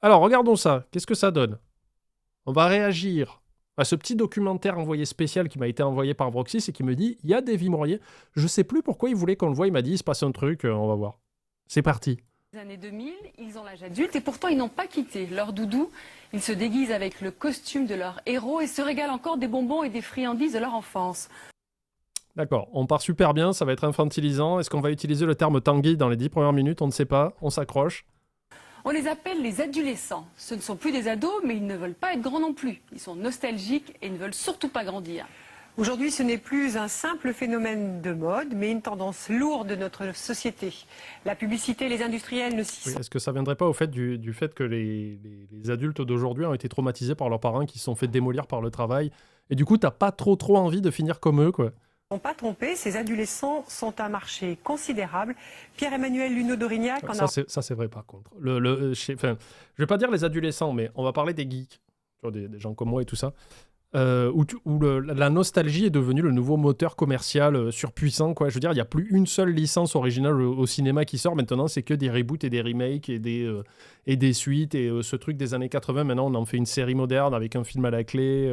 Alors, regardons ça. Qu'est-ce que ça donne? On va réagir à ce petit documentaire envoyé spécial qui m'a été envoyé par Vroxys et qui me dit, il y a Davy Mourier. Je sais plus pourquoi il voulait qu'on le voie. Il m'a dit, il se passe un truc, on va voir. C'est parti. Les années 2000, ils ont l'âge adulte et pourtant ils n'ont pas quitté leur doudou. Ils se déguisent avec le costume de leur héros et se régalent encore des bonbons et des friandises de leur enfance. D'accord, on part super bien, ça va être infantilisant. Est-ce qu'on va utiliser le terme Tanguy dans les 10 premières minutes? On ne sait pas, on s'accroche. On les appelle les adolescents. Ce ne sont plus des ados, mais ils ne veulent pas être grands non plus. Ils sont nostalgiques et ne veulent surtout pas grandir. Aujourd'hui, ce n'est plus un simple phénomène de mode, mais une tendance lourde de notre société. La publicité, les industriels ne s'y Oui, sont est-ce que ça viendrait pas au fait du fait que les adultes d'aujourd'hui ont été traumatisés par leurs parents qui se sont fait démolir par le travail et du coup t'as pas trop envie de finir comme eux quoi. pas trompés. Ces adolescents sont un marché considérable. Pierre-Emmanuel Luneau d'Aurignac en a... Ça c'est vrai par contre. Enfin, je vais pas dire les adolescents mais on va parler des geeks, tu vois, des gens comme moi et tout ça. La nostalgie est devenue le nouveau moteur commercial surpuissant quoi. Je veux dire, il n'y a plus une seule licence originale au cinéma qui sort maintenant, c'est que des reboots et des remakes et des suites et ce truc des années 80 maintenant on en fait une série moderne avec un film à la clé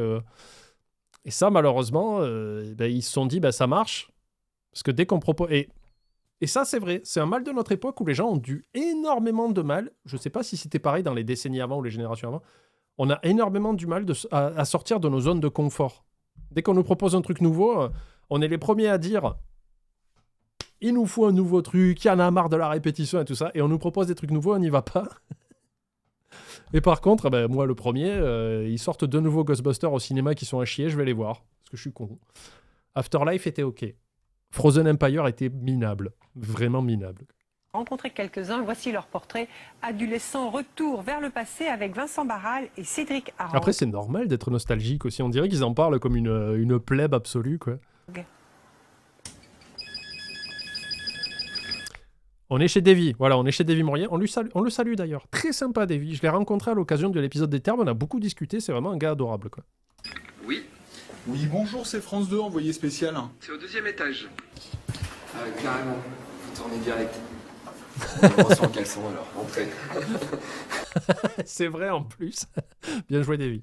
et ça malheureusement ils se sont dit ça marche parce que dès qu'on propose et ça c'est vrai, c'est un mal de notre époque où les gens ont dû énormément de mal, je sais pas si c'était pareil dans les décennies avant ou les générations avant. On a énormément du mal à sortir de nos zones de confort. Dès qu'on nous propose un truc nouveau, on est les premiers à dire il nous faut un nouveau truc, il y en a marre de la répétition et tout ça, et on nous propose des trucs nouveaux, on n'y va pas. Et par contre, moi le premier, ils sortent deux nouveaux Ghostbusters au cinéma qui sont à chier, je vais les voir, parce que je suis con. Afterlife était ok. Frozen Empire était minable, vraiment minable. rencontré quelques-uns. Voici leur portrait adolescent. Retour vers le passé avec Vincent Barral et Cédric Arand. Après, c'est normal d'être nostalgique aussi. On dirait qu'ils en parlent comme une plèbe absolue, quoi. On est chez Davy. Voilà, on est chez Davy Mourier. On le salue d'ailleurs. Très sympa, Davy. Je l'ai rencontré à l'occasion de l'épisode des Termes. On a beaucoup discuté. C'est vraiment un gars adorable, quoi. Oui, Oui, bonjour, c'est France 2, envoyé spécial. c'est au deuxième étage. Ah, carrément. Vous tournez direct. On ressent en caleçon alors, entrez. C'est vrai en plus. Bien joué, Davy.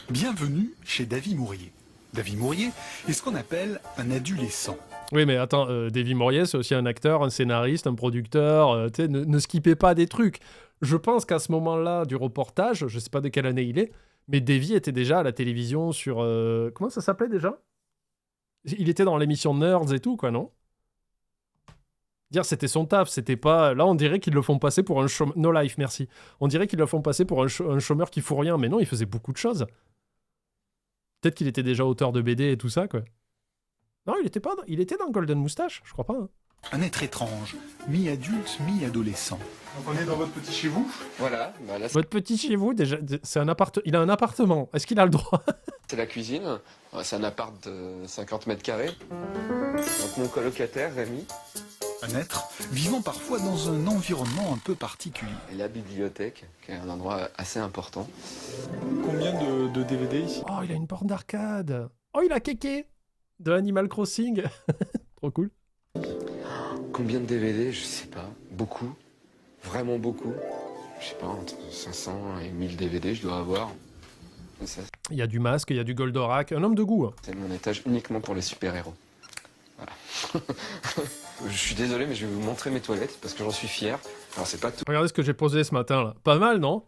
Bienvenue chez Davy Mourier. Davy Mourier est ce qu'on appelle un adolescent. Oui, mais attends, Davy Mourier, c'est aussi un acteur, un scénariste, un producteur. Tu sais, ne skippez pas des trucs. Je pense qu'à ce moment-là du reportage, je sais pas de quelle année il est, mais Davy était déjà à la télévision sur... comment ça s'appelait déjà? Il était dans l'émission Nerds et tout, quoi, non? Dire c'était son taf, c'était pas... Là, on dirait qu'ils le font passer pour un chômeur... No Life, merci. On dirait qu'ils le font passer pour un chômeur qui fout rien, mais non, il faisait beaucoup de choses. Peut-être qu'il était déjà auteur de BD et tout ça, quoi. Non, il était dans Golden Moustache, je crois pas. Hein. Un être étrange, mi-adulte, mi-adolescent. Donc on est dans votre petit chez vous. Voilà, bah là Votre petit chez vous, déjà, il a un appartement. Est-ce qu'il a le droit? c'est la cuisine. C'est un appart de 50 mètres carrés. Donc mon colocataire, Rémi, Un être vivant parfois dans un environnement un peu particulier. et la bibliothèque, qui est un endroit assez important. Combien de DVD ici? Oh, il a une borne d'arcade. Oh, il a Kéké de Animal Crossing. Trop cool. Combien de DVD? Je sais pas. Beaucoup. Vraiment beaucoup. Je sais pas, entre 500 et 1000 DVD, je dois avoir. Et ça, Il y a du Masque, il y a du Goldorak. Un homme de goût. Hein. c'est mon étage uniquement pour les super-héros. Voilà. Je suis désolé, mais je vais vous montrer mes toilettes parce que j'en suis fier. Alors, c'est pas tout Regardez ce que j'ai posé ce matin, là. Pas mal, non?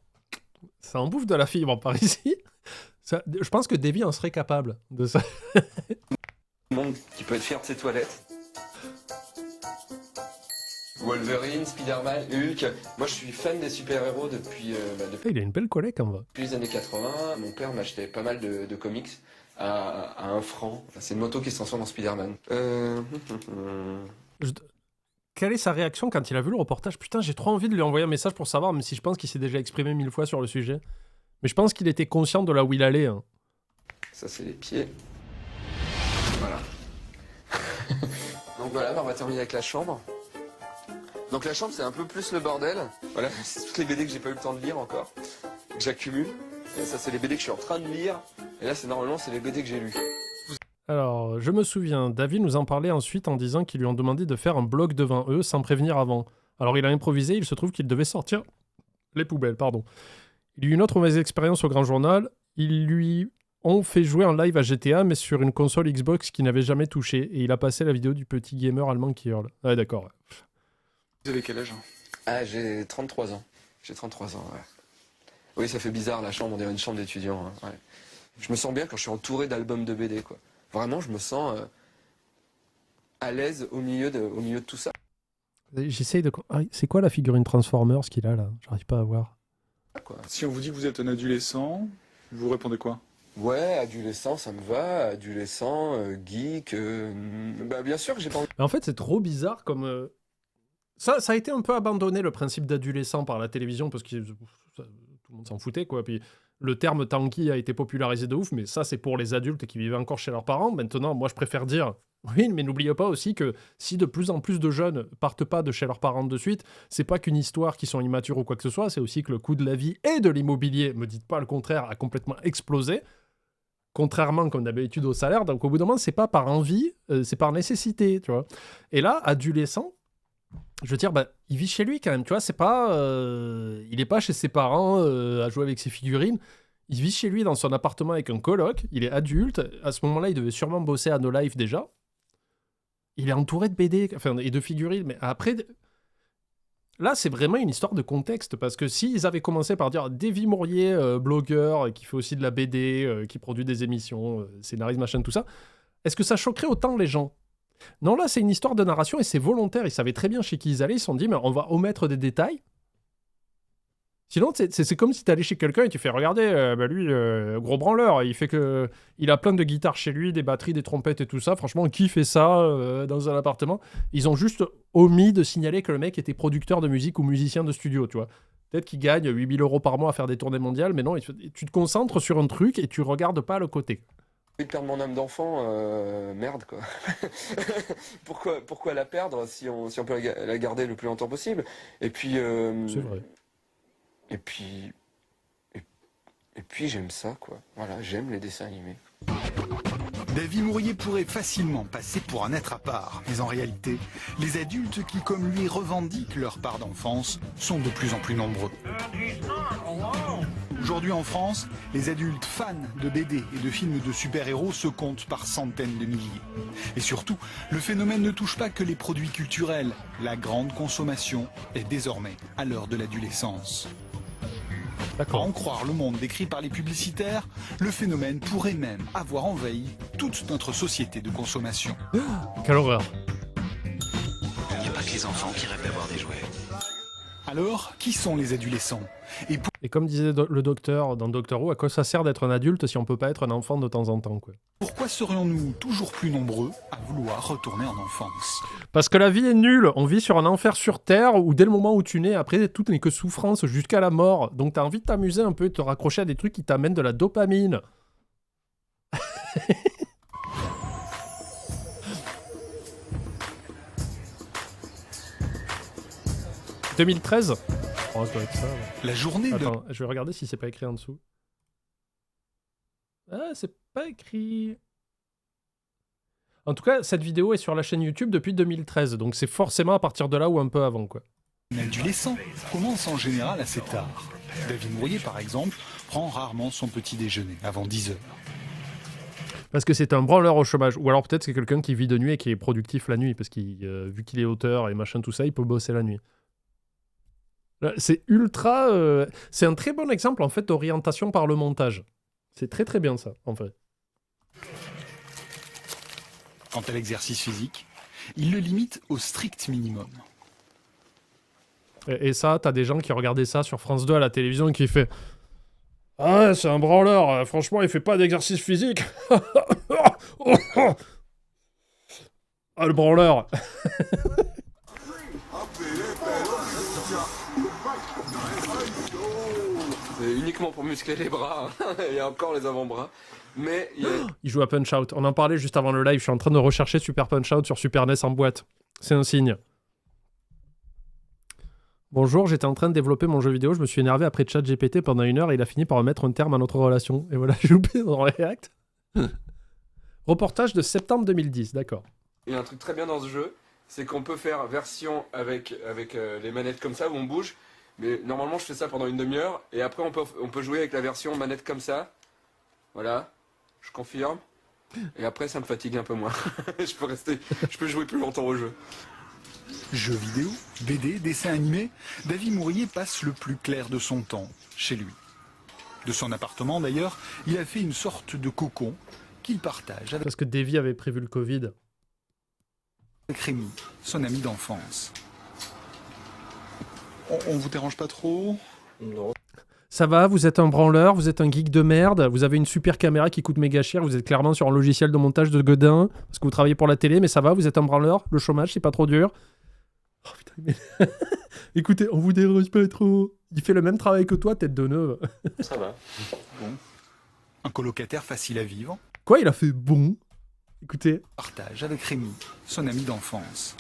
Ça en bouffe de la fibre par ici. Je pense que Davy en serait capable de ça. le monde qui peut être fier de ses toilettes. Wolverine, Spider-Man, Hulk. Moi, je suis fan des super-héros depuis Il a une belle collecte, en vrai. les années 80. Mon père m'achetait pas mal de comics à 1 franc. C'est une moto qui se transforme en Spider-Man. Quelle est sa réaction quand il a vu le reportage? Putain, j'ai trop envie de lui envoyer un message pour savoir, même si je pense qu'il s'est déjà exprimé 1000 fois sur le sujet. Mais je pense qu'il était conscient de là où il allait. Hein. Ça, c'est les pieds. Voilà. Donc voilà, on va terminer avec la chambre. Donc la chambre, c'est un peu plus le bordel. Voilà, c'est toutes les BD que j'ai pas eu le temps de lire encore, que j'accumule. Et ça, c'est les BD que je suis en train de lire. Et là, normalement, c'est les BD que j'ai lus. Alors, je me souviens, David nous en parlait ensuite en disant qu'ils lui ont demandé de faire un blog devant eux sans prévenir avant. Alors il a improvisé, il se trouve qu'il devait sortir Les poubelles, pardon. Il y a eu une autre mauvaise expérience au Grand Journal. Ils lui ont fait jouer en live à GTA, mais sur une console Xbox qu'il n'avait jamais touchée. Et il a passé la vidéo du petit gamer allemand qui hurle. Ouais, d'accord. Vous avez quel âge? Ah, j'ai 33 ans. J'ai 33 ans, ouais. Oui, ça fait bizarre, la chambre, on dirait une chambre d'étudiant. Hein, ouais. Je me sens bien quand je suis entouré d'albums de BD, quoi. Vraiment, je me sens à l'aise au milieu de tout ça. J'essaye de... Ah, c'est quoi la figurine Transformers qu'il a, là? J'arrive pas à voir. Quoi. Si on vous dit que vous êtes un adolescent, vous répondez quoi? Ouais, adolescent, ça me va. Adolescent, geek... Bah, bien sûr que j'ai pas envie... Mais en fait, c'est trop bizarre comme... Ça a été un peu abandonné, le principe d'adolescent, par la télévision, parce que tout le monde s'en foutait, quoi. Puis le terme tanky a été popularisé de ouf, mais ça, c'est pour les adultes qui vivaient encore chez leurs parents. Maintenant, moi, je préfère dire... Oui, mais n'oubliez pas aussi que si de plus en plus de jeunes partent pas de chez leurs parents de suite, c'est pas qu'une histoire qui sont immatures ou quoi que ce soit, c'est aussi que le coût de la vie et de l'immobilier, me dites pas le contraire, a complètement explosé. Contrairement, comme d'habitude, au salaire. Donc, au bout d'un moment, c'est pas par envie, c'est par nécessité, tu vois. Et là, adolescent, je veux dire, bah, il vit chez lui quand même, tu vois. C'est pas, il est pas chez ses parents à jouer avec ses figurines. Il vit chez lui dans son appartement avec un coloc. Il est adulte. À ce moment-là, il devait sûrement bosser à No Life déjà. Il est entouré de BD, enfin, et de figurines. Mais après, là, c'est vraiment une histoire de contexte. Parce que s'ils avaient commencé par dire Davy Mourier, blogueur, qui fait aussi de la BD, qui produit des émissions, scénariste, machin, tout ça, est-ce que ça choquerait autant les gens? Non, là, c'est une histoire de narration et c'est volontaire. Ils savaient très bien chez qui ils allaient. Ils se sont dit, mais on va omettre des détails. Sinon, c'est comme si tu allais chez quelqu'un et tu fais, regardez, bah lui, gros branleur, il a plein de guitares chez lui, des batteries, des trompettes et tout ça. Franchement, qui fait ça dans un appartement? Ils ont juste omis de signaler que le mec était producteur de musique ou musicien de studio, tu vois. Peut-être qu'il gagne 8 000 € par mois à faire des tournées mondiales, mais non, tu te concentres sur un truc et tu regardes pas le côté. J'ai envie de perdre mon âme d'enfant, merde, quoi. Pourquoi la perdre si on peut la garder le plus longtemps possible? Et puis... C'est vrai. Et puis j'aime ça, quoi. Voilà, j'aime les dessins animés. Davy Mourier pourrait facilement passer pour un être à part. Mais en réalité, les adultes qui, comme lui, revendiquent leur part d'enfance sont de plus en plus nombreux. Aujourd'hui en France, les adultes fans de BD et de films de super-héros se comptent par centaines de milliers. Et surtout, le phénomène ne touche pas que les produits culturels. La grande consommation est désormais à l'heure de l'adolescence. À en croire le monde décrit par les publicitaires, le phénomène pourrait même avoir envahi toute notre société de consommation. Quelle horreur. Il n'y a pas que les enfants qui rêvent d'avoir des jouets. Alors, qui sont les adolescents? Et comme disait le docteur dans Doctor Who, à quoi ça sert d'être un adulte si on peut pas être un enfant de temps en temps, quoi. Pourquoi serions-nous toujours plus nombreux à vouloir retourner en enfance? Parce que la vie est nulle. On vit sur un enfer sur Terre où dès le moment où tu nais, après, tout n'est que souffrance jusqu'à la mort. Donc t'as envie de t'amuser un peu, de te raccrocher à des trucs qui t'amènent de la dopamine. 2013. Oh, ça doit être ça. Ouais. La journée Attends, je vais regarder si c'est pas écrit en dessous. Ah, c'est pas écrit. En tout cas, cette vidéo est sur la chaîne YouTube depuis 2013, donc c'est forcément à partir de là ou un peu avant, quoi. Un adolescent commence en général assez tard. Davy Mourier, par exemple, prend rarement son petit déjeuner avant 10 heures. Parce que c'est un branleur au chômage. Ou alors peut-être c'est quelqu'un qui vit de nuit et qui est productif la nuit, parce qu'il vu qu'il est auteur et machin tout ça, il peut bosser la nuit. C'est ultra... c'est un très bon exemple, en fait, d'orientation par le montage. C'est très très bien ça, en fait. Quant à l'exercice physique, il le limite au strict minimum. Et ça, t'as des gens qui regardaient ça sur France 2 à la télévision et qui fait « Ah, c'est un branleur, franchement, il fait pas d'exercice physique. » Ah, le branleur. C'est uniquement pour muscler les bras, hein. Il y a encore les avant-bras. Mais il joue à Punch-Out. On en parlait juste avant le live. Je suis en train de rechercher Super Punch-Out sur Super NES en boîte. C'est un signe. Bonjour, j'étais en train de développer mon jeu vidéo. Je me suis énervé après ChatGPT pendant 1 heure et il a fini par mettre un terme à notre relation. Et voilà, j'ai loupé dans React. Reportage de septembre 2010, d'accord. il y a un truc très bien dans ce jeu, c'est qu'on peut faire version avec les manettes comme ça où on bouge, Mais normalement, je fais ça pendant une demi-heure. Et après, on peut jouer avec la version manette comme ça. Voilà, je confirme. Et après, ça me fatigue un peu moins. Je peux jouer plus longtemps au jeu. Jeux vidéo, BD, dessins animés, David Mourier passe le plus clair de son temps chez lui. De son appartement d'ailleurs, il a fait une sorte de cocon qu'il partage avec Parce que Davy avait prévu le Covid. Rémi, son ami d'enfance. On vous dérange pas trop? Non. Ça va, vous êtes un branleur, vous êtes un geek de merde, vous avez une super caméra qui coûte méga cher, vous êtes clairement sur un logiciel de montage de Godin, parce que vous travaillez pour la télé, mais ça va, vous êtes un branleur, le chômage, c'est pas trop dur. Oh putain, mais... Écoutez, on vous dérange pas trop. Il fait le même travail que toi, tête de neuve. Ça va. Bon. Un colocataire facile à vivre, Quoi, il a fait bon? Écoutez, partage avec Rémi, son ami d'enfance.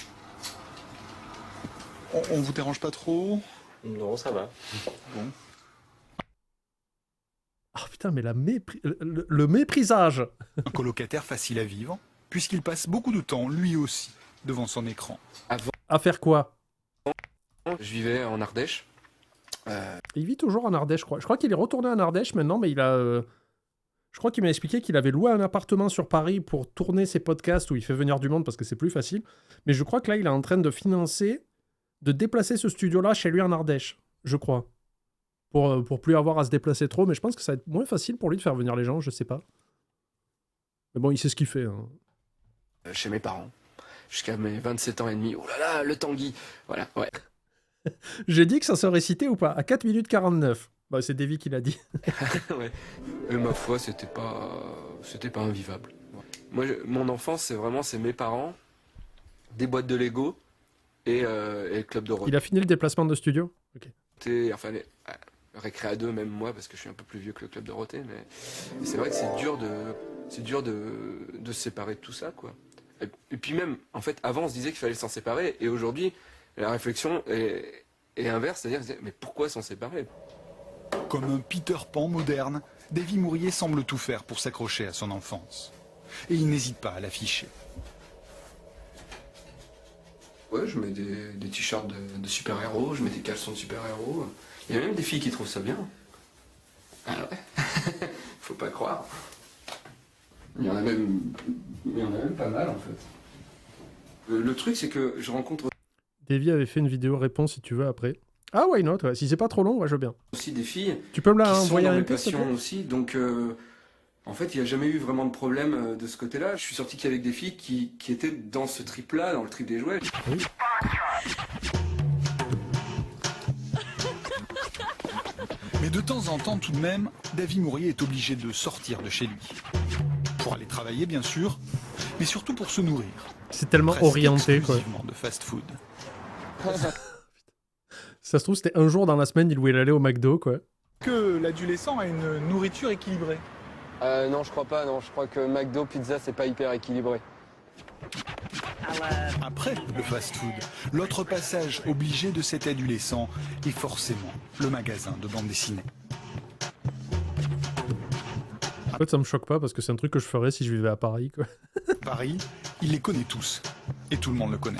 On vous dérange pas trop? Non, ça va. Bon. oh putain, mais le méprisage. Un colocataire facile à vivre, puisqu'il passe beaucoup de temps, lui aussi, devant son écran. À faire quoi? Je vivais en Ardèche. Il vit toujours en Ardèche, je crois. Je crois qu'il est retourné en Ardèche maintenant, mais il a... Je crois qu'il m'a expliqué qu'il avait loué un appartement sur Paris pour tourner ses podcasts où il fait venir du monde parce que c'est plus facile. Mais je crois que là, il est en train de financer, de déplacer ce studio-là chez lui en Ardèche, je crois. Pour plus avoir à se déplacer trop, mais je pense que ça va être moins facile pour lui de faire venir les gens, je sais pas. Mais bon, il sait ce qu'il fait. Hein. Chez mes parents. Jusqu'à mes 27 ans et demi. Oh là là, le Tanguy. Voilà, ouais. J'ai dit que ça serait cité ou pas? À 4 minutes 49. Bah, c'est Davy qui l'a dit. Ouais. Et ma foi, c'était pas invivable. Moi, mon enfance, c'est mes parents, des boîtes de Lego et le club de rock. Il a fini le déplacement de studio? Ok. Enfin, récré à deux, même moi, parce que je suis un peu plus vieux que le club Dorothée, mais c'est vrai que c'est dur de se séparer de tout ça, quoi. Et puis même, en fait, avant, on se disait qu'il fallait s'en séparer, et aujourd'hui, la réflexion est inverse, c'est-à-dire, mais pourquoi s'en séparer? Comme un Peter Pan moderne, David Mourier semble tout faire pour s'accrocher à son enfance. Et il n'hésite pas à l'afficher. Ouais, je mets des t-shirts de super-héros, je mets des caleçons de super-héros. Il y a même des filles qui trouvent ça bien. Ah ouais. Faut pas croire. Il y en a même pas mal en fait. Le truc c'est que je rencontre Davy avait fait une vidéo réponse si tu veux après. Ah, why not? Ouais. Si c'est pas trop long, ouais, je veux bien. aussi des filles Tu peux me la qui sont envoyer dans un mes MP, s'il te passions plaît? aussi, donc en fait il n'y a jamais eu vraiment de problème de ce côté-là. Je suis sorti qu'avec des filles qui étaient dans ce trip-là, dans le trip des jouets. Oui. Mais de temps en temps, tout de même, David Mourier est obligé de sortir de chez lui. Pour aller travailler, bien sûr, mais surtout pour se nourrir. C'est tellement Presque orienté, quoi. exclusivement de fast-food. Ça se trouve, c'était un jour dans la semaine, il voulait aller au McDo, quoi. Que l'adolescent a une nourriture équilibrée. Non, je crois pas, non. Je crois que McDo, pizza, c'est pas hyper équilibré. Après le fast-food, l'autre passage obligé de cet adolescent est forcément le magasin de bande dessinée. En fait, ça me choque pas parce que c'est un truc que je ferais si je vivais à Paris, quoi. Paris, il les connaît tous. Et tout le monde le connaît.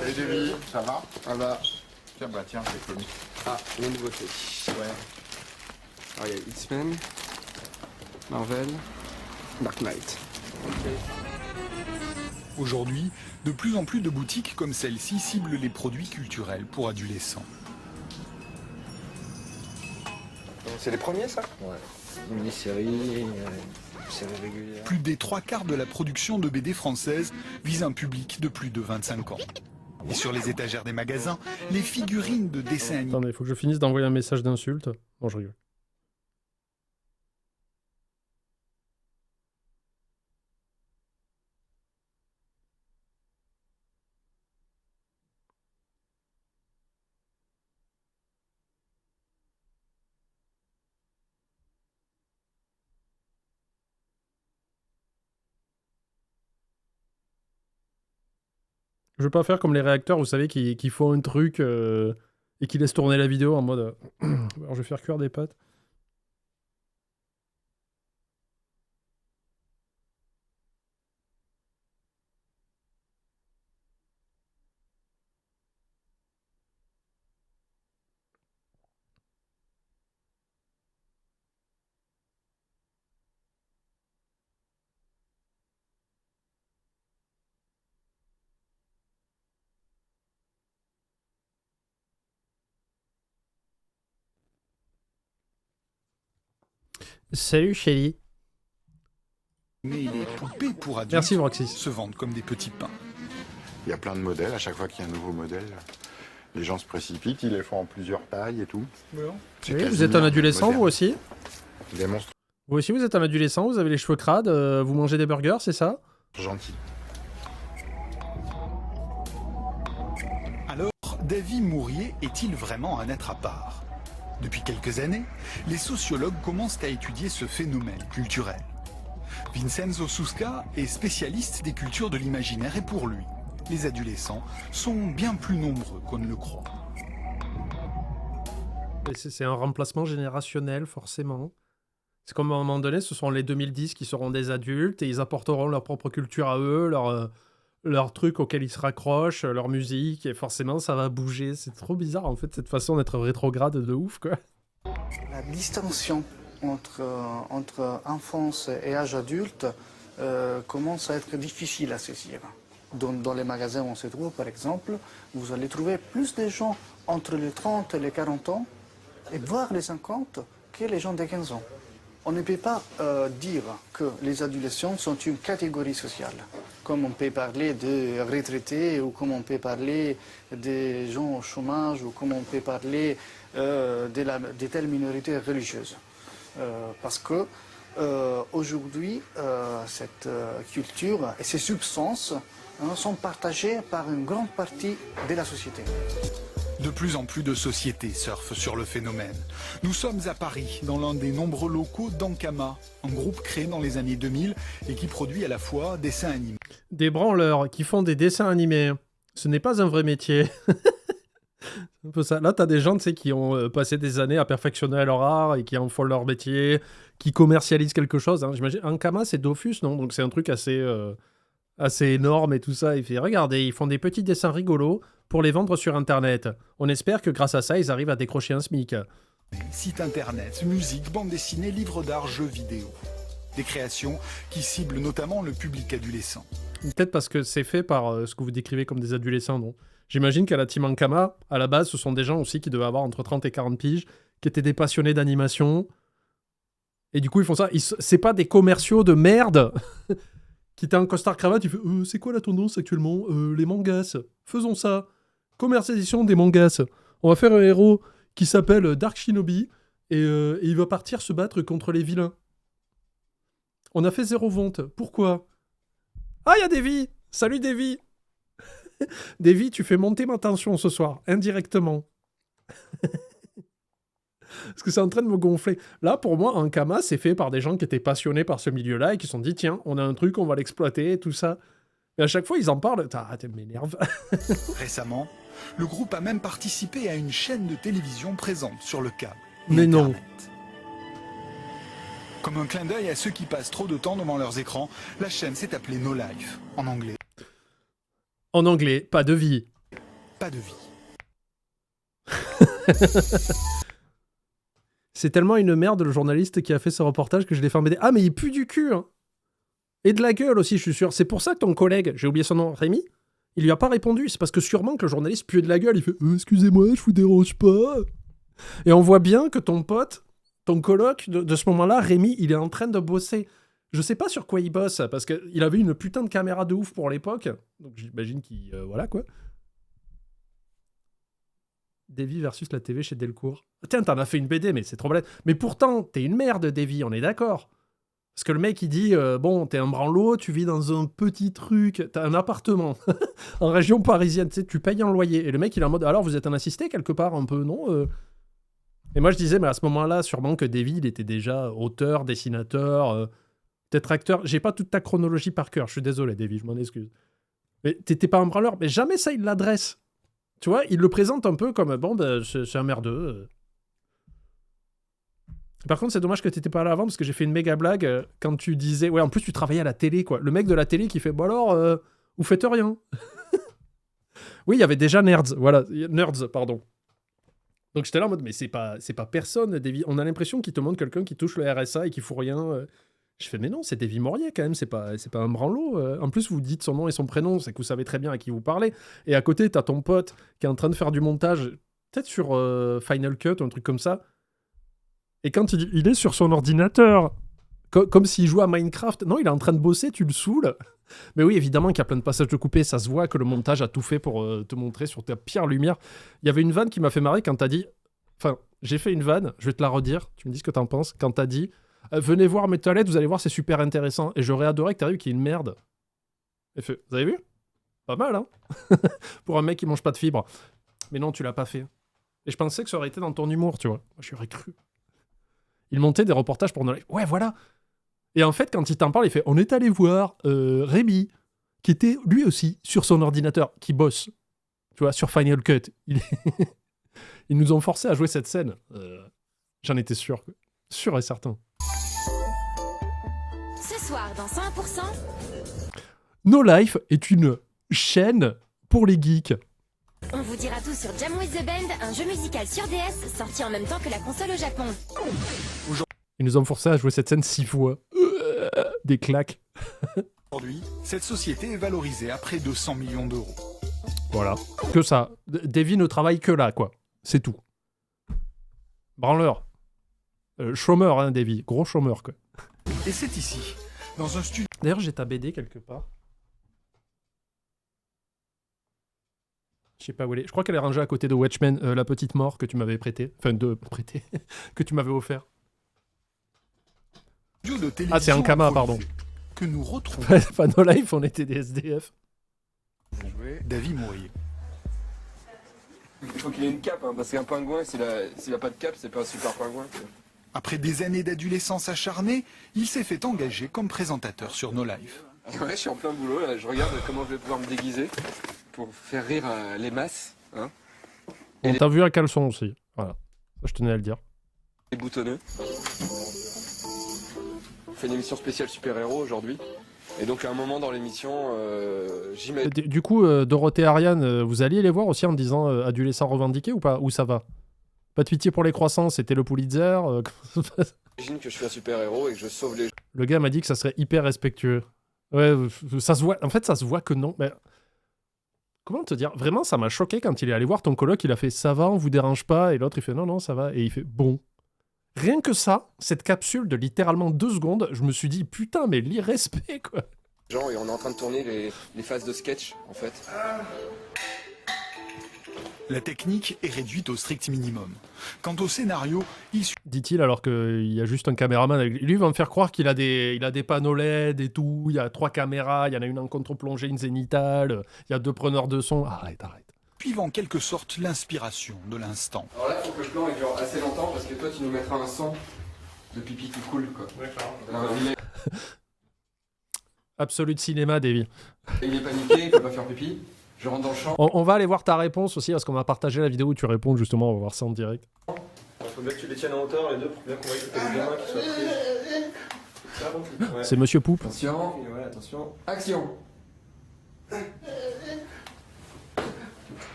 Salut Davy, ça va? Ah bah, Tiens, bah tiens, c'est connu. les nouveautés. Ouais. Alors il y a X-Men, Marvel, Dark Knight. Aujourd'hui, de plus en plus de boutiques comme celle-ci ciblent les produits culturels pour adolescents. C'est les premiers ça? Ouais. Mini-série, série régulière. Plus des 3/4 de la production de BD française vise un public de plus de 25 ans. Et sur les étagères des magasins, les figurines de dessins animés Attendez, il faut que je finisse d'envoyer un message d'insulte. Bon, je rigole. Je veux pas faire comme les réacteurs, vous savez, qui font un truc et qui laissent tourner la vidéo en mode... alors je vais faire cuire des pâtes. Salut Shelly. Mais les poupées pour adultes Merci Vroxys. se vendent comme des petits pains. Il y a plein de modèles. À chaque fois qu'il y a un nouveau modèle, les gens se précipitent. Ils les font en plusieurs tailles et tout. C'est Oui, vous quasi êtes un adolescent moderne. vous aussi? Des monstres Vous aussi vous êtes un adolescent, vous avez les cheveux crades, vous mangez des burgers, c'est ça? gentils. Alors, David Mourier est-il vraiment un être à part? Depuis quelques années, les sociologues commencent à étudier ce phénomène culturel. Vincenzo Susca est spécialiste des cultures de l'imaginaire et pour lui, les adolescents sont bien plus nombreux qu'on ne le croit. Et c'est un remplacement générationnel, forcément. C'est comme à un moment donné, ce sont les 2010 qui seront des adultes et ils apporteront leur propre culture à eux, leur truc auquel ils se raccrochent, leur musique, et forcément ça va bouger. C'est trop bizarre en fait, cette façon d'être rétrograde de ouf, quoi. La distinction entre enfance et âge adulte commence à être difficile à saisir. Dans les magasins où on se trouve, par exemple, vous allez trouver plus de gens entre les 30 et les 40 ans, et voire les 50, que les gens de 15 ans. On ne peut pas dire que les adolescents sont une catégorie sociale, comme on peut parler de retraités, ou comme on peut parler des gens au chômage, ou comme on peut parler de telles minorités religieuses. Parce que aujourd'hui, cette culture et ces substances sont partagées par une grande partie de la société. De plus en plus de sociétés surfent sur le phénomène. Nous sommes à Paris, dans l'un des nombreux locaux d'Ankama, un groupe créé dans les années 2000 et qui produit à la fois dessins animés. Des branleurs qui font des dessins animés, ce n'est pas un vrai métier. C'est un peu ça. Là, t'as des gens, tu sais, qui ont passé des années à perfectionner leur art et qui en font leur métier, qui commercialisent quelque chose. Hein. J'imagine, Ankama, c'est Dofus, non? Donc c'est un truc assez énorme et tout ça. Il fait, regardez, ils font des petits dessins rigolos pour les vendre sur Internet. On espère que grâce à ça, ils arrivent à décrocher un SMIC. Sites internet, musique, bande dessinée, livres d'art, jeux vidéo. Des créations qui ciblent notamment le public adolescent. Peut-être parce que c'est fait par ce que vous décrivez comme des adolescents, non? J'imagine qu'à la team Ankama, à la base, ce sont des gens aussi qui devaient avoir entre 30 et 40 piges, qui étaient des passionnés d'animation. Et du coup, ils font ça. C'est pas des commerciaux de merde qui étaient en costard-cravate. Ils font c'est quoi la tendance actuellement? Les mangas. Faisons ça. Commercialisation des mangas. On va faire un héros qui s'appelle Dark Shinobi et il va partir se battre contre les vilains. On a fait 0 vente. Pourquoi? Ah, il y a Davy! Salut Davy! Davy, tu fais monter ma tension ce soir, indirectement. Parce que c'est en train de me gonfler. Là, pour moi, Ankama, c'est fait par des gens qui étaient passionnés par ce milieu-là et qui se sont dit, tiens, on a un truc, on va l'exploiter, et tout ça. Et à chaque fois, ils en parlent. Tu m'énerves. Récemment, le groupe a même participé à une chaîne de télévision présente sur le câble. Mais non. Internet. Comme un clin d'œil à ceux qui passent trop de temps devant leurs écrans, la chaîne s'est appelée No Life, en anglais. En anglais, pas de vie. Pas de vie. C'est tellement une merde, le journaliste qui a fait ce reportage, que je l'ai fait en BD. Ah, mais il pue du cul, hein. Et de la gueule aussi, je suis sûr. C'est pour ça que ton collègue, j'ai oublié son nom, Rémi, il lui a pas répondu. C'est parce que sûrement que le journaliste pue de la gueule. Il fait excusez-moi, je vous dérange pas. Et on voit bien que ton pote, ton coloc, de ce moment-là, Rémi, il est en train de bosser. Je sais pas sur quoi il bosse, parce qu'il avait une putain de caméra de ouf pour l'époque. Donc j'imagine qu'il... voilà, quoi. Davy versus la TV chez Delcourt. Tiens, t'en as fait une BD, mais c'est trop balèze. Mais pourtant, t'es une merde, Davy, on est d'accord. Parce que le mec, il dit, bon, t'es un branlot, tu vis dans un petit truc, t'as un appartement en région parisienne, tu sais, tu payes un loyer. Et le mec, il est en mode, alors vous êtes un assisté quelque part, un peu, non Et moi, je disais, mais à ce moment-là, sûrement que Davy, il était déjà auteur, dessinateur, peut-être acteur. J'ai pas toute ta chronologie par cœur, je suis désolé, Davy, je m'en excuse. Mais t'étais pas un branleur, mais jamais ça, il l'adresse. Tu vois, il le présente un peu comme, bon, ben, c'est un merdeux. Par contre, c'est dommage que t'étais pas là avant, parce que j'ai fait une méga blague quand tu disais... Ouais, en plus, tu travaillais à la télé, quoi. Le mec de la télé qui fait, bon alors, vous faites rien. Oui, il y avait déjà Nerds, voilà. Nerds, pardon. Donc j'étais là en mode, mais c'est pas personne, Davy. On a l'impression qu'il te montre quelqu'un qui touche le RSA et qui fout rien. Je fais, mais non, c'est Davy Mourier quand même, c'est pas un branlot. En plus, vous dites son nom et son prénom, c'est que vous savez très bien à qui vous parlez. Et à côté, t'as ton pote qui est en train de faire du montage, peut-être sur Final Cut ou un truc comme ça. Et quand il est sur son ordinateur, comme s'il jouait à Minecraft. Non, il est en train de bosser, tu le saoules. Mais oui, évidemment qu'il y a plein de passages de coupés. Ça se voit que le montage a tout fait pour te montrer sur ta pire lumière. Il y avait une vanne qui m'a fait marrer quand t'as dit... Enfin, j'ai fait une vanne, je vais te la redire. Tu me dis ce que t'en penses. Quand t'as dit venez voir mes toilettes, vous allez voir, c'est super intéressant. Et j'aurais adoré que t'arrives qu'il y ait une merde. Et fait, vous avez vu? Pas mal, hein. Pour un mec qui mange pas de fibres. Mais non, tu l'as pas fait. Et je pensais que ça aurait été dans ton humour, tu vois. Moi, j'y aurais cru. Il montait des reportages pour No Life. Ouais, voilà. Et en fait, quand il t'en parle, il fait on est allé voir Rémi, qui était lui aussi sur son ordinateur, qui bosse, tu vois, sur Final Cut. Ils nous ont forcé à jouer cette scène. J'en étais sûr. Sûr et certain. Ce soir, dans 100%... No Life est une chaîne pour les geeks. On vous dira tout sur Jam with the Band, un jeu musical sur DS, sorti en même temps que la console au Japon. Ils nous ont forcé à jouer cette scène 6 fois. Des claques. Aujourd'hui, cette société est valorisée à près de 100 millions d'euros. Voilà. Que ça. Davy ne travaille que là, quoi. C'est tout. Branleur. Chômeur, hein, Davy. Gros chômeur, quoi. Et c'est ici, dans un studio... D'ailleurs, j'ai ta BD quelque part. Je sais pas où elle est. Je crois qu'elle est rangée à côté de Watchmen, la petite mort que tu m'avais prêtée. Enfin, que tu m'avais offert. de télévision Ah, c'est un Kama, pardon. Que nous retrouvons. Pas No Life, on était des SDF. David Mourier. Il faut qu'il ait une cape, hein, parce qu'un pingouin, s'il a pas de cape, c'est pas un super pingouin. Quoi. Après des années d'adolescence acharnée, il s'est fait engager comme présentateur sur No Life. Ouais, je suis en plein boulot, là. Je regarde comment je vais pouvoir me déguiser pour faire rire les masses. Hein. On t'a vu à caleçon aussi. Voilà. Ça, je tenais à le dire. Les boutonneux. On fait une émission spéciale super-héros aujourd'hui. Et donc à un moment dans l'émission, j'imagine... Du coup, Dorothée et Ariane, vous alliez les voir aussi en disant adolescent revendiqué ou pas? Ou ça va? Pas de pitié pour les croissants, c'était le Pulitzer. J'imagine que je suis un super-héros et que je sauve les gens. Le gars m'a dit que ça serait hyper respectueux. Ouais, ça se voit. En fait, ça se voit que non. Mais comment te dire? Vraiment, ça m'a choqué quand il est allé voir ton coloc. Il a fait ça va, on vous dérange pas. Et l'autre, il fait non, non, ça va. Et il fait bon. Rien que ça, cette capsule de littéralement 2 secondes, je me suis dit putain, mais l'irrespect quoi. Et on est en train de tourner les phases de sketch en fait. La technique est réduite au strict minimum. Quant au scénario, dit-il alors qu'il y a juste un caméraman. Lui, il va me faire croire qu'il a des panneaux LED et tout. Il y a 3 caméras, il y en a une en contre-plongée, une zénitale. Il y a 2 preneurs de son. Arrête. Suivant en quelque sorte l'inspiration de l'instant. Alors là, il faut que le plan dure assez longtemps parce que toi, tu nous mettras un son de pipi qui coule quoi. D'accord. Absolute cinéma, Davy. Il est paniqué, il peut pas faire pipi. Je rentre dans le champ. On va aller voir ta réponse aussi parce qu'on va partager la vidéo où tu réponds justement. On va voir ça en direct. Il faut bien que tu les tiennes en hauteur les deux pour bien qu'on voit que t'as les gamins qui soient pris. Ouais. C'est Monsieur Poupe. Attention. Ouais, attention. Action.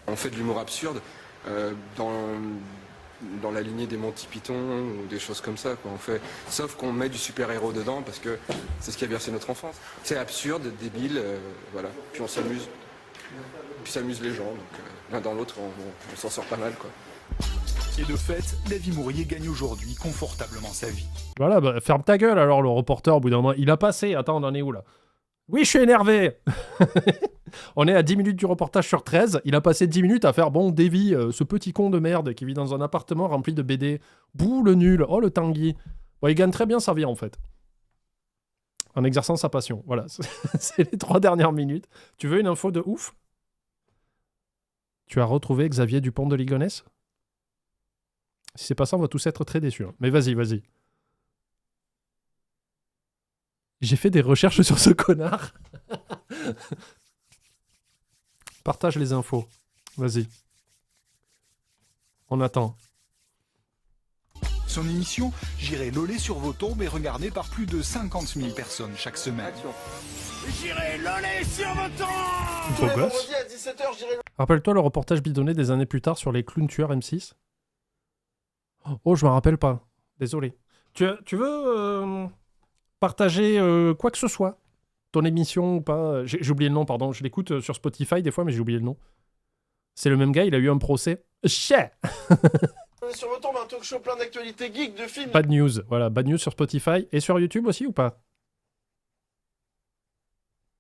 On fait de l'humour absurde dans la lignée des Monty Python ou des choses comme ça. Quoi. Sauf qu'on met du super-héros dedans parce que c'est ce qui a bercé notre enfance. C'est absurde, débile, voilà. Puis on s'amuse. Puis ça amuse les gens. Donc l'un dans l'autre, on s'en sort pas mal. Quoi. Et de fait, David Mourier gagne aujourd'hui confortablement sa vie. Voilà, bah, ferme ta gueule alors le reporter au bout d'un moment. Il a passé. Attends, on en est où là? Oui, je suis énervé. On est à 10 minutes du reportage sur 13. Il a passé 10 minutes à faire bon, Davy, ce petit con de merde qui vit dans un appartement rempli de BD. Bouh, le nul. Oh, le Tanguy. Bon, il gagne très bien sa vie en fait. En exerçant sa passion. Voilà, c'est les 3 dernières minutes. Tu veux une info de ouf? Tu as retrouvé Xavier Dupont de Ligonnès? Si c'est pas ça, on va tous être très déçus. Hein. Mais vas-y. J'ai fait des recherches sur ce connard. Partage les infos. Vas-y. On attend. Son émission « J'irai loler sur vos tombes » est regardée par plus de 50 000 personnes chaque semaine. J'irai loler sur vos tombes. Beau gosse. Rappelle-toi le reportage bidonné des années plus tard sur les clowns tueurs M6? Oh, je me rappelle pas. Désolé. Tu veux partager quoi que ce soit? Ton émission ou pas? J'ai oublié le nom, pardon. Je l'écoute sur Spotify des fois, mais j'ai oublié le nom. C'est le même gars, il a eu un procès. Chais. Sur votre tombe, un talk show plein d'actualités geeks, de films. Bad News, voilà, Bad News sur Spotify et sur YouTube aussi ou pas?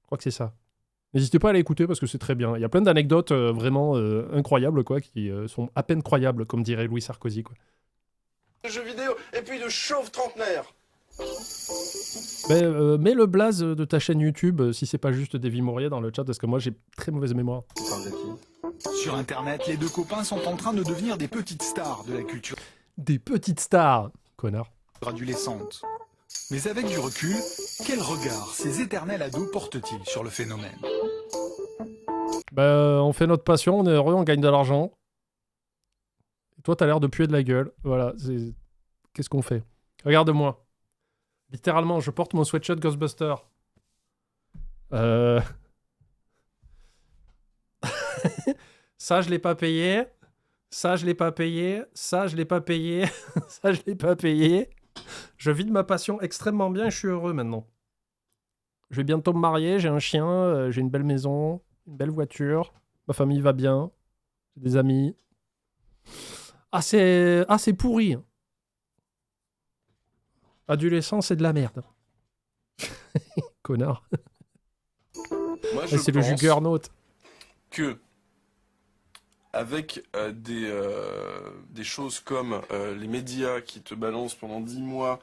Je crois que c'est ça. N'hésitez pas à l'écouter parce que c'est très bien. Il y a plein d'anecdotes vraiment incroyables, quoi, qui sont à peine croyables, comme dirait Louis Sarkozy, quoi. De jeux vidéo et puis de chauves trentenaires. Mets le blaze de ta chaîne YouTube si c'est pas juste Davy Mourier dans le chat parce que moi j'ai très mauvaise mémoire. Sur Internet, les deux copains sont en train de devenir des petites stars de la culture. Des petites stars, connard. Adolescente. Mais avec du recul, quel regard ces éternels ados portent-ils sur le phénomène? On fait notre passion, on est heureux, on gagne de l'argent. Et toi, t'as l'air de puer de la gueule. Voilà, qu'est-ce qu'on fait? Regarde-moi. Littéralement, je porte mon sweatshirt Ghostbuster. Ça, je l'ai pas payé. Ça, je l'ai pas payé. Ça, je l'ai pas payé. Ça, je l'ai pas payé. Je vis de ma passion extrêmement bien et je suis heureux maintenant. Je vais bientôt me marier, j'ai un chien, j'ai une belle maison, une belle voiture. Ma famille va bien. J'ai des amis. Ah, c'est pourri. Adolescent, c'est de la merde. Connard. Moi, c'est le juggernaut. Que avec des choses comme les médias qui te balancent pendant 10 mois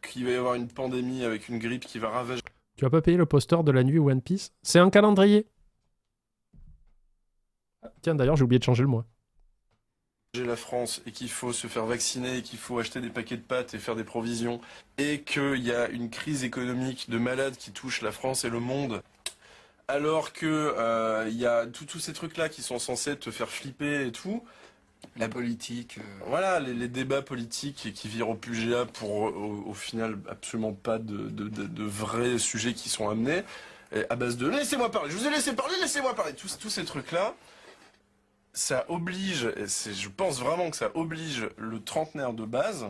qu'il va y avoir une pandémie avec une grippe qui va ravager... Tu vas pas payer le poster de la nuit One Piece? C'est un calendrier. Tiens, d'ailleurs, j'ai oublié de changer le mois. La France et qu'il faut se faire vacciner et qu'il faut acheter des paquets de pâtes et faire des provisions et qu'il y a une crise économique de malade qui touche la France et le monde alors que il y a tous ces trucs-là qui sont censés te faire flipper et tout. La politique. Voilà, les débats politiques qui virent au PUGA pour au final absolument pas de vrais sujets qui sont amenés à base de laissez-moi parler, je vous ai laissé parler, laissez-moi parler, tous ces trucs-là. Ça oblige, je pense vraiment que ça oblige le trentenaire de base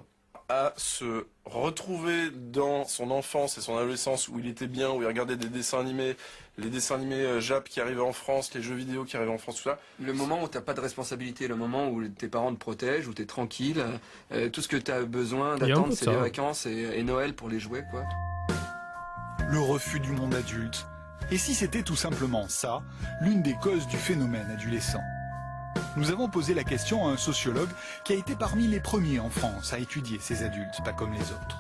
à se retrouver dans son enfance et son adolescence où il était bien, où il regardait des dessins animés, les dessins animés Jap qui arrivaient en France, les jeux vidéo qui arrivaient en France, tout ça. Le moment où t'as pas de responsabilité, le moment où tes parents te protègent, où t'es tranquille, tout ce que t'as besoin d'attendre, c'est les vacances et Noël pour les jouets, quoi. Le refus du monde adulte. Et si c'était tout simplement ça, l'une des causes du phénomène adolescent? Nous avons posé la question à un sociologue qui a été parmi les premiers en France à étudier ces adultes, pas comme les autres.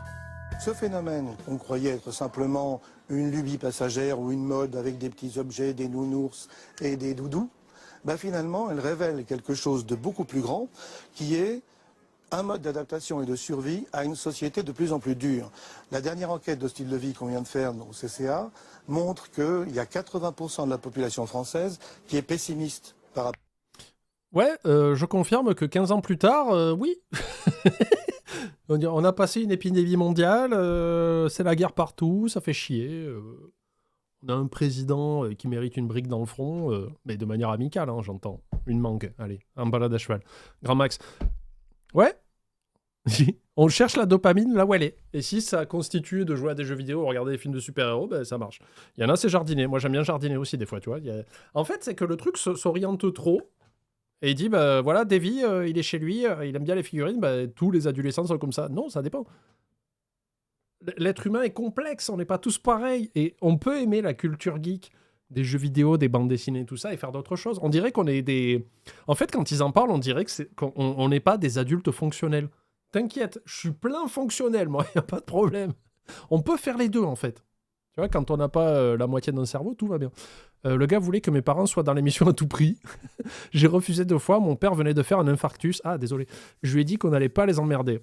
Ce phénomène, qu'on croyait être simplement une lubie passagère ou une mode avec des petits objets, des nounours et des doudous, finalement, elle révèle quelque chose de beaucoup plus grand, qui est un mode d'adaptation et de survie à une société de plus en plus dure. La dernière enquête de style de vie qu'on vient de faire au CCA montre qu'il y a 80% de la population française qui est pessimiste par rapport... Ouais, je confirme que 15 ans plus tard, oui. On a passé une épidémie mondiale, c'est la guerre partout, ça fait chier. On a un président qui mérite une brique dans le front, mais de manière amicale, hein, j'entends. Une mangue, allez, un balade à cheval. Grand Max. Ouais. On cherche la dopamine là où elle est. Et si ça constitue de jouer à des jeux vidéo ou regarder des films de super-héros, ça marche. Il y en a, c'est jardiner. Moi, j'aime bien jardiner aussi, des fois, tu vois. En fait, c'est que le truc s'oriente trop. Et il dit, voilà, Davy, il est chez lui, il aime bien les figurines, tous les adolescents sont comme ça. Non, ça dépend. L'être humain est complexe, on n'est pas tous pareils. Et on peut aimer la culture geek, des jeux vidéo, des bandes dessinées, tout ça, et faire d'autres choses. On dirait qu'on est des... En fait, quand ils en parlent, on dirait qu'on n'est pas des adultes fonctionnels. T'inquiète, je suis plein fonctionnel, moi, il n'y a pas de problème. On peut faire les deux, en fait. Tu vois, quand on n'a pas la moitié d'un cerveau, tout va bien. Le gars voulait que mes parents soient dans l'émission à tout prix. J'ai refusé 2 fois. Mon père venait de faire un infarctus. Ah, désolé. Je lui ai dit qu'on n'allait pas les emmerder.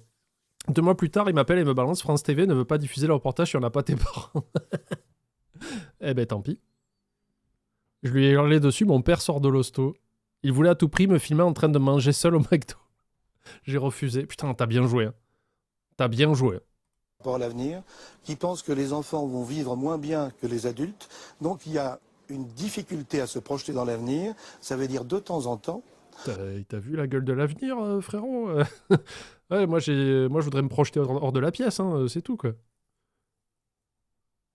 2 mois plus tard, il m'appelle et me balance. France TV ne veut pas diffuser le reportage si on n'a pas tes parents. Eh ben, tant pis. Je lui ai hurlé dessus. Mon père sort de l'hosto. Il voulait à tout prix me filmer en train de manger seul au McDo. J'ai refusé. Putain, t'as bien joué. Hein. T'as bien joué. Pour l'avenir, qui pensent que les enfants vont vivre moins bien que les adultes. Donc, il y a une difficulté à se projeter dans l'avenir. Ça veut dire de temps en temps... T'as vu la gueule de l'avenir, frérot? Ouais, moi, je voudrais me projeter hors de la pièce, hein, c'est tout, quoi.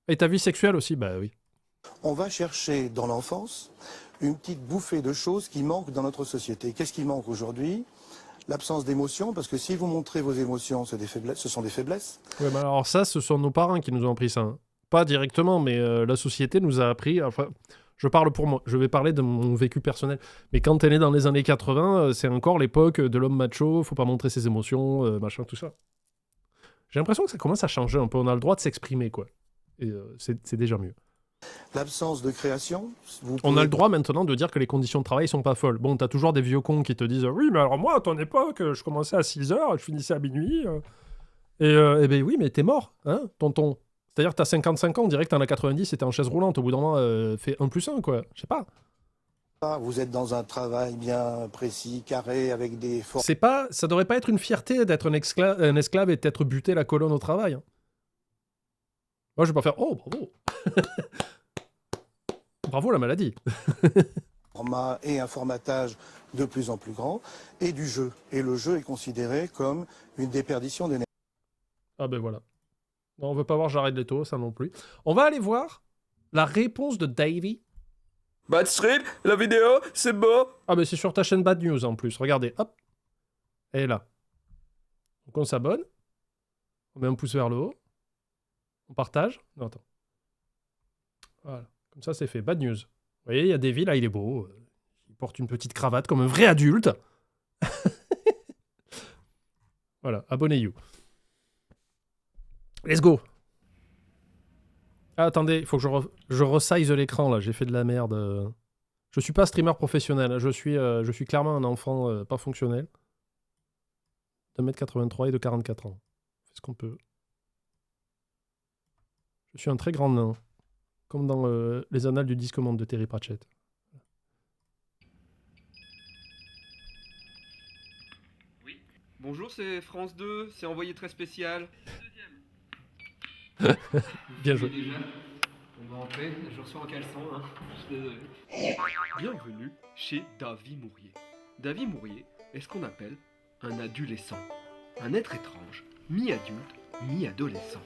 Et ta vie sexuelle aussi, bah oui. On va chercher dans l'enfance une petite bouffée de choses qui manquent dans notre société. Qu'est-ce qui manque aujourd'hui? l'absence d'émotion, parce que si vous montrez vos émotions, ce sont des faiblesses. Ouais, mais alors ça, ce sont nos parents qui nous ont appris ça. Hein. Pas directement, mais la société nous a appris... Enfin, je parle pour moi, je vais parler de mon vécu personnel. Mais quand t'es né dans les années 80, c'est encore l'époque de l'homme macho, faut pas montrer ses émotions, machin, tout ça. J'ai l'impression que ça commence à changer un peu. On a le droit de s'exprimer, quoi. Et c'est déjà mieux. L'absence de création. On a le droit maintenant de dire que les conditions de travail sont pas folles. Bon, t'as toujours des vieux cons qui te disent oui, mais alors moi, à ton époque, je commençais à 6h, je finissais à minuit. Et ben oui, mais t'es mort, hein, tonton. C'est-à-dire que t'as 55 ans, on dirait que t'en as 90 et t'es en chaise roulante. Au bout d'un moment, fais 1+1, quoi. Je sais pas. Vous êtes dans un travail bien précis, carré, avec des forces. C'est pas, ça devrait pas être une fierté d'être un esclave et d'être buté la colonne au travail. Hein. Moi, je vais pas faire oh, bravo. Bravo la maladie. Format et un formatage de plus en plus grand, et du jeu. Et le jeu est considéré comme une déperdition d'énergie. Ah ben voilà. Non, on veut pas voir Jared Leto, ça non plus. On va aller voir la réponse de Davey. Bad Strip, la vidéo, c'est beau. Ah ben c'est sur ta chaîne Bad News en plus. Regardez, hop. Elle est là. Donc on s'abonne. On met un pouce vers le haut. On partage. Non, attends. Voilà. Comme ça, c'est fait. Bad News. Vous voyez, il y a Davey, là, il est beau. Il porte une petite cravate comme un vrai adulte. Voilà, abonnez-vous. Let's go. Ah, attendez, il faut que je resize l'écran, là. J'ai fait de la merde. Je suis pas streamer professionnel. Je suis clairement un enfant pas fonctionnel. De 1m83 et de 44 ans. C'est ce qu'on peut. Je suis un très grand nain. Comme dans les annales du disque-monde de Terry Pratchett. Oui. Bonjour, c'est France 2, c'est envoyé très spécial. Bien joué. Déjà, on va entrer, je reçois un caleçon, hein. Je suis désolé. Bienvenue chez Davey Mourier. Davey Mourier est ce qu'on appelle un adolescent. Un être étrange, mi-adulte, mi-adolescent.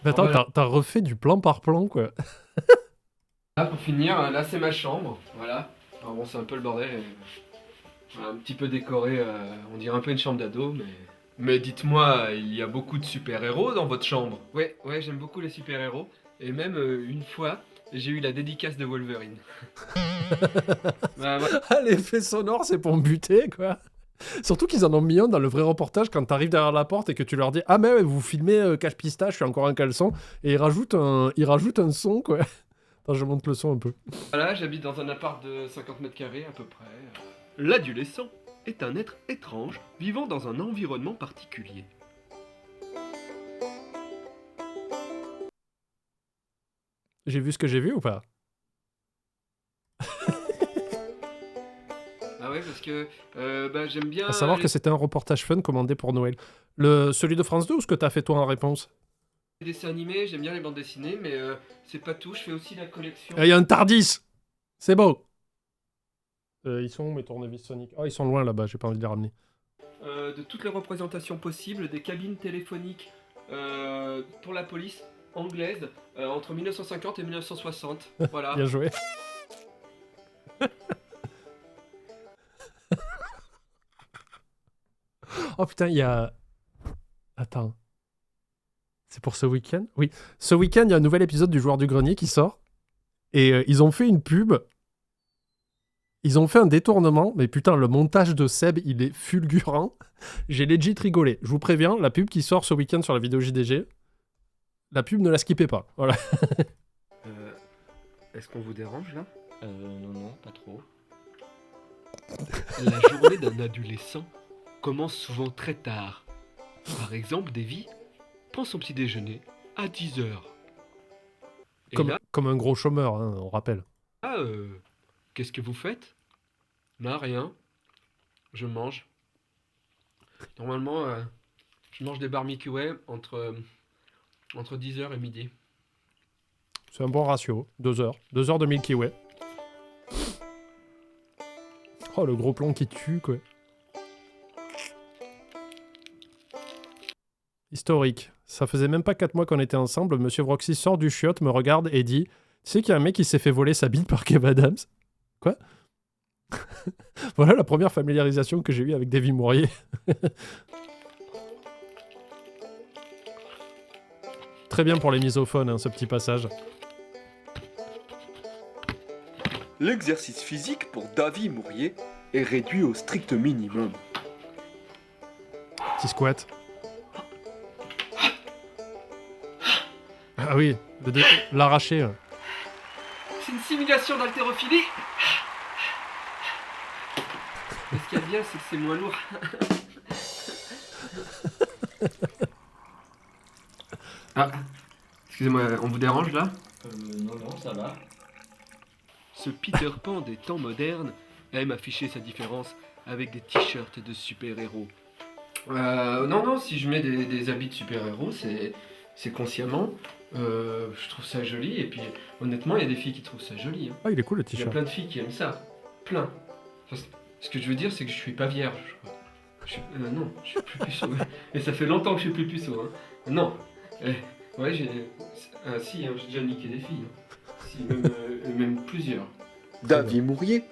Mais attends, voilà. t'as refait du plan par plan, quoi. Là, pour finir, là c'est ma chambre, voilà. Alors bon, c'est un peu le bordel, un petit peu décoré, on dirait un peu une chambre d'ado, mais... Mais dites-moi, il y a beaucoup de super-héros dans votre chambre? Ouais, j'aime beaucoup les super-héros, et même une fois, j'ai eu la dédicace de Wolverine. Bah, voilà. Ah, l'effet sonore, c'est pour me buter, quoi. Surtout qu'ils en ont mis un dans le vrai reportage quand t'arrives derrière la porte et que tu leur dis « Ah mais vous filmez cache pistache, je suis encore un caleçon » et ils rajoutent un son, quoi. Attends, je monte le son un peu. Voilà, j'habite dans un appart de 50 mètres carrés à peu près. L'adolescent est un être étrange vivant dans un environnement particulier. J'ai vu ce que j'ai vu ou pas? Ah ouais, parce que j'aime bien... À savoir que c'était un reportage fun commandé pour Noël. Celui de France 2 ou ce que t'as fait toi en réponse? Les dessins animés, j'aime bien les bandes dessinées, mais c'est pas tout, je fais aussi la collection... Il y a un Tardis. C'est beau. Ils sont où mes tournevis Sonic? Ah, ils sont loin là-bas, j'ai pas envie de les ramener. De toutes les représentations possibles, des cabines téléphoniques pour la police anglaise entre 1950 et 1960. Voilà. Bien joué. Oh putain, il y a... Attends. C'est pour ce week-end? Oui. Ce week-end, il y a un nouvel épisode du Joueur du Grenier qui sort. Et ils ont fait une pub. Ils ont fait un détournement. Mais putain, le montage de Seb, il est fulgurant. J'ai legit rigolé. Je vous préviens, la pub qui sort ce week-end sur la vidéo JDG, la pub ne la skippez pas. Voilà. Est-ce qu'on vous dérange là? Non, pas trop. La journée d'un adolescent commence souvent très tard. Par exemple, Davey prend son petit déjeuner à 10h. Comme un gros chômeur, hein, on rappelle. Ah, qu'est-ce que vous faites? Non, rien. Je mange. Normalement, je mange des barbecues entre 10h et midi. C'est un bon ratio. 2 heures. 2 heures de Milky Way. Oh, le gros plan qui tue, quoi. Historique. Ça faisait même pas 4 mois qu'on était ensemble. Monsieur Vroxy sort du chiotte, me regarde et dit « Tu sais qu'il y a un mec qui s'est fait voler sa bite par Kev Adams ?» Quoi? Voilà la première familiarisation que j'ai eue avec Davy Mourier. Très bien pour les misophones, hein, ce petit passage. L'exercice physique pour Davy Mourier est réduit au strict minimum. Petit squat. Ah oui, l'arracher. C'est une simulation d'haltérophilie. Mais ce qu'il y a de bien, c'est que c'est moins lourd. Ah, excusez-moi, on vous dérange là? Non, ça va. Ce Peter Pan des temps modernes aime afficher sa différence avec des t-shirts de super-héros. Non, si je mets des habits de super-héros, c'est consciemment. Je trouve ça joli, et puis honnêtement, il y a des filles qui trouvent ça joli. Hein. Ah, il est cool le Il y a t-shirt. plein de filles qui aiment ça. Plein. Enfin, ce que je veux dire, c'est que je suis pas vierge. Non, je suis plus puceau. Et ça fait longtemps que je suis plus puceau. Hein. Non. Ouais, si, hein, j'ai déjà niqué des filles. Hein. Si, même plusieurs. Davy Mourier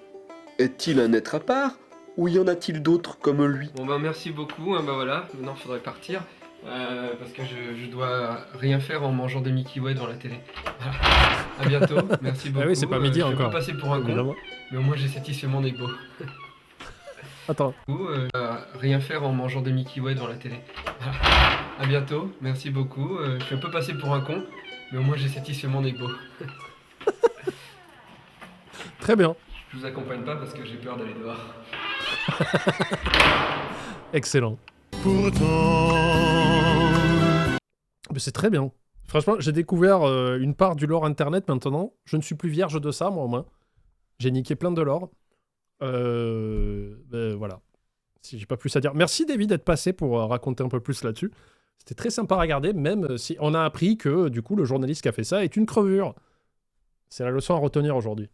est-il un être à part ou y en a-t-il d'autres comme lui? Bon bah merci beaucoup, hein, bah voilà, maintenant il faudrait partir. Parce que je dois rien faire en mangeant des Mickey Way devant la télé. Voilà. À bientôt, merci beaucoup. Ah oui, c'est pas midi je encore. Je peux passer pour un con, mais au moins j'ai satisfait mon ego. Attends. Rien faire en mangeant des Mickey Way devant la télé. Voilà. À bientôt, merci beaucoup. Je suis un peu passé pour un con, mais au moins j'ai satisfait mon ego. Très bien. Je vous accompagne pas parce que j'ai peur d'aller dehors. Excellent. Pourtant... Mais c'est très bien. Franchement, j'ai découvert une part du lore internet maintenant. Je ne suis plus vierge de ça, moi au moins. J'ai niqué plein de lore. Voilà. Si j'ai pas plus à dire. Merci David d'être passé pour raconter un peu plus là-dessus. C'était très sympa à regarder, même si on a appris que du coup le journaliste qui a fait ça est une crevure. C'est la leçon à retenir aujourd'hui.